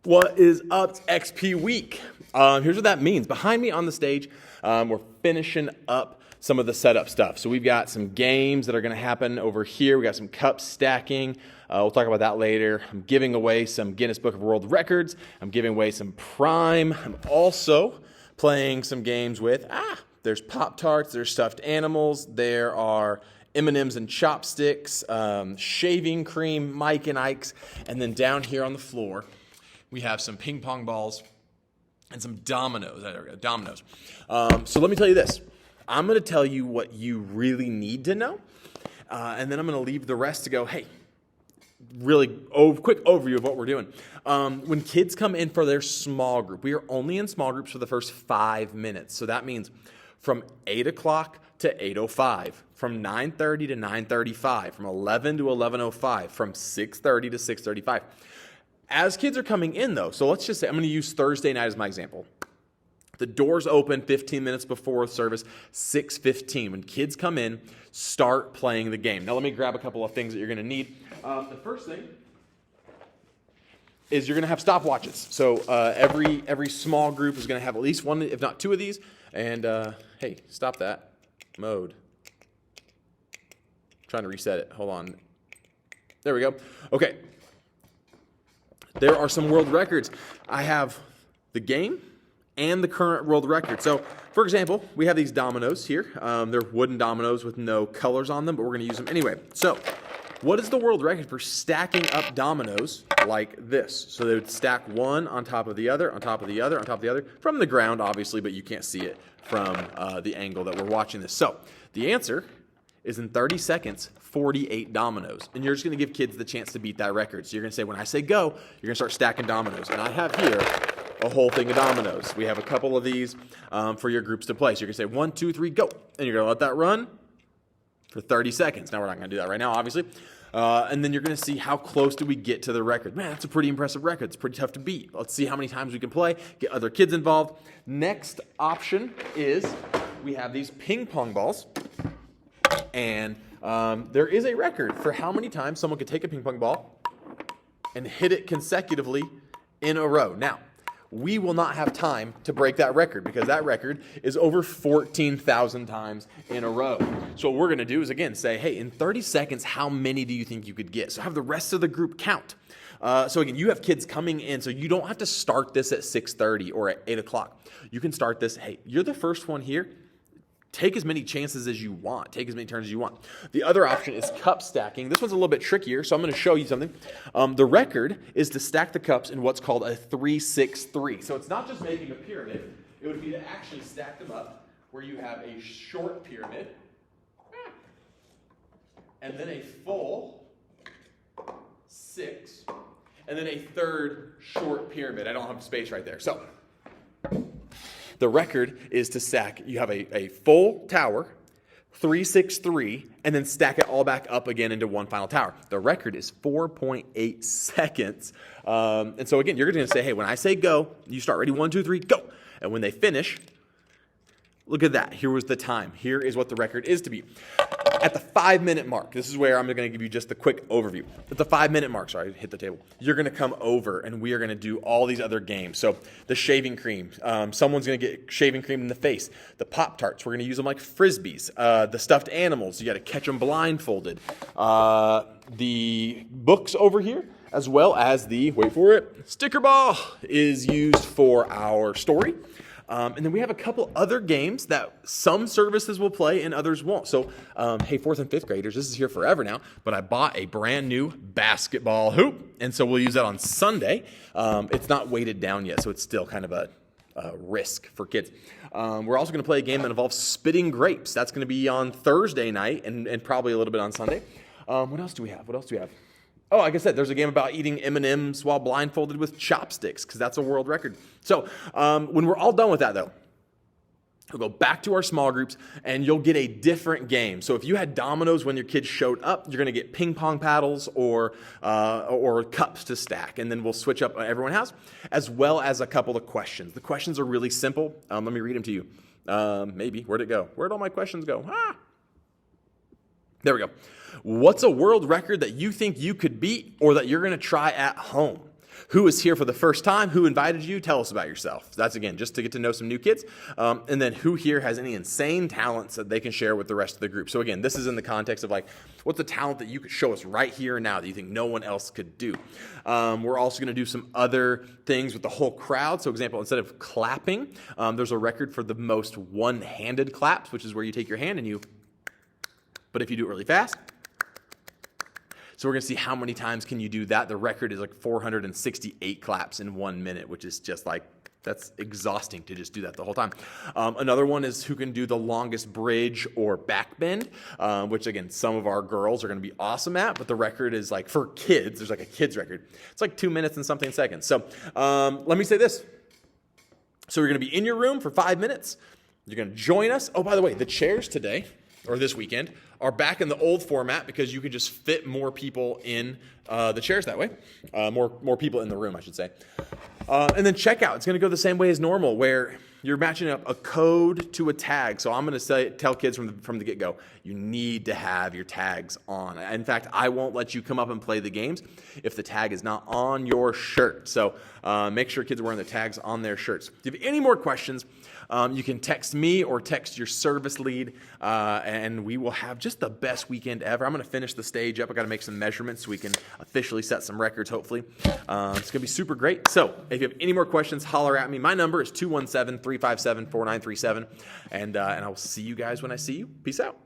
What is up? It's XP week. Here's what that means. Behind me on the stage, we're finishing up some of the setup stuff. So we've got some games that are going to happen over here. We got some cup stacking. We'll talk about that later. I'm giving away some Guinness Book of World Records. I'm giving away some Prime. I'm also playing some games with, there's Pop-Tarts, there's stuffed animals, there are M&Ms and chopsticks, shaving cream, Mike and Ike's, and then down here on the floor, we have some ping pong balls and some dominoes. There we go, dominoes. So let me tell you this. I'm going to tell you what you really need to know, and then I'm going to leave the rest to go, hey, really quick overview of what we're doing. When kids come in for their small group, we are only in small groups for the first 5 minutes. So that means from 8 o'clock to 8:05, from 9:30 to 9:35, from 11 to 11:05, from 6:30 to 6:35. As kids are coming in, though, so let's just say I'm going to use Thursday night as my example. The doors open 15 minutes before service, 6:15. When kids come in, start playing the game. Now, let me grab a couple of things that you're going to need. The first thing is you're going to have stopwatches. So every small group is going to have at least one, if not two of these. And, hey, stop that. Mode. I'm trying to reset it. Hold on. There we go. Okay. There are some world records. I have the game and the current world record. So, for example, we have these dominoes here. They're wooden dominoes with no colors on them, but we're going to use them anyway. So, what is the world record for stacking up dominoes like this? So they would stack one on top of the other, on top of the other, on top of the other, from the ground, obviously, but you can't see it from the angle that we're watching this. So, the answer is in 30 seconds, 48 dominoes. And you're just going to give kids the chance to beat that record. So you're going to say, when I say go, you're going to start stacking dominoes. And I have here a whole thing of dominoes. We have a couple of these for your groups to play. So you're going to say 1, 2, 3, go. And you're going to let that run for 30 seconds. Now, we're not going to do that right now, obviously. And then you're going to see how close do we get to the record. Man, that's a pretty impressive record. It's pretty tough to beat. Let's see how many times we can play, get other kids involved. Next option is we have these ping pong balls. And there is a record for how many times someone could take a ping pong ball and hit it consecutively in a row. Now, we will not have time to break that record because that record is over 14,000 times in a row. So what we're going to do is, again, say, hey, in 30 seconds, how many do you think you could get? So have the rest of the group count. So again, you have kids coming in, so you don't have to start this at 6:30 or at 8 o'clock. You can start this, hey, you're the first one here. Take as many chances as you want. Take as many turns as you want. The other option is cup stacking. This one's a little bit trickier, so I'm going to show you something. The record is to stack the cups in what's called a 3-6-3. So it's not just making a pyramid. It would be to actually stack them up where you have a short pyramid and then a full 6 and then a third short pyramid. I don't have space right there. So the record is to stack, you have a full tower, 3-6-3, and then stack it all back up again into one final tower. The record is 4.8 seconds. And so again, you're going to say, hey, when I say go, you start ready, 1, 2, 3, go. And when they finish, look at that. Here was the time. Here is what the record is to be. At the 5-minute mark, this is where I'm going to give you just the quick overview. At the 5-minute mark, sorry, hit the table. You're going to come over and we are going to do all these other games. So the shaving cream, someone's going to get shaving cream in the face. The Pop-Tarts, we're going to use them like Frisbees. The stuffed animals, you got to catch them blindfolded. The books over here, as well as the, wait for it, sticker ball is used for our story. And then we have a couple other games that some services will play and others won't. So, hey, 4th and 5th graders, this is here forever now, but I bought a brand new basketball hoop, and so we'll use that on Sunday. It's not weighted down yet, so it's still kind of a risk for kids. We're also going to play a game that involves spitting grapes. That's going to be on Thursday night and probably a little bit on Sunday. What else do we have? Oh, like I said, there's a game about eating M&Ms while blindfolded with chopsticks, because that's a world record. So when we're all done with that, though, we'll go back to our small groups, and you'll get a different game. So if you had dominoes when your kids showed up, you're going to get ping pong paddles or cups to stack, and then we'll switch up what everyone has, as well as a couple of questions. The questions are really simple. Let me read them to you. Maybe. Where'd it go? Where'd all my questions go? There we go. What's a world record that you think you could beat or that you're going to try at home? Who is here for the first time? Who invited you? Tell us about yourself. That's, again, just to get to know some new kids. And then who here has any insane talents that they can share with the rest of the group? So, again, this is in the context of, like, what's a talent that you could show us right here and now that you think no one else could do? We're also going to do some other things with the whole crowd. So, example, instead of clapping, there's a record for the most one-handed claps, which is where you take your hand and you, but if you do it really fast. So we're going to see how many times can you do that. The record is like 468 claps in 1 minute, which is just like, that's exhausting to just do that the whole time. Another one is who can do the longest bridge or back bend, which, again, some of our girls are going to be awesome at, but the record is like, for kids, there's like a kid's record. It's like 2 minutes and something seconds. So let me say this. So you're going to be in your room for 5 minutes. You're going to join us. Oh, by the way, the chairs today, or this weekend, are back in the old format because you can just fit more people in the chairs that way. More people in the room, I should say. And then checkout. It's going to go the same way as normal, where you're matching up a code to a tag. So I'm going to tell kids from the get-go, you need to have your tags on. In fact, I won't let you come up and play the games if the tag is not on your shirt. So make sure kids are wearing the tags on their shirts. If you have any more questions, you can text me or text your service lead, and we will have just the best weekend ever. I'm going to finish the stage up. I got to make some measurements so we can officially set some records, hopefully. It's going to be super great. So if you have any more questions, holler at me. My number is 217-357-4937, and I will see you guys when I see you. Peace out.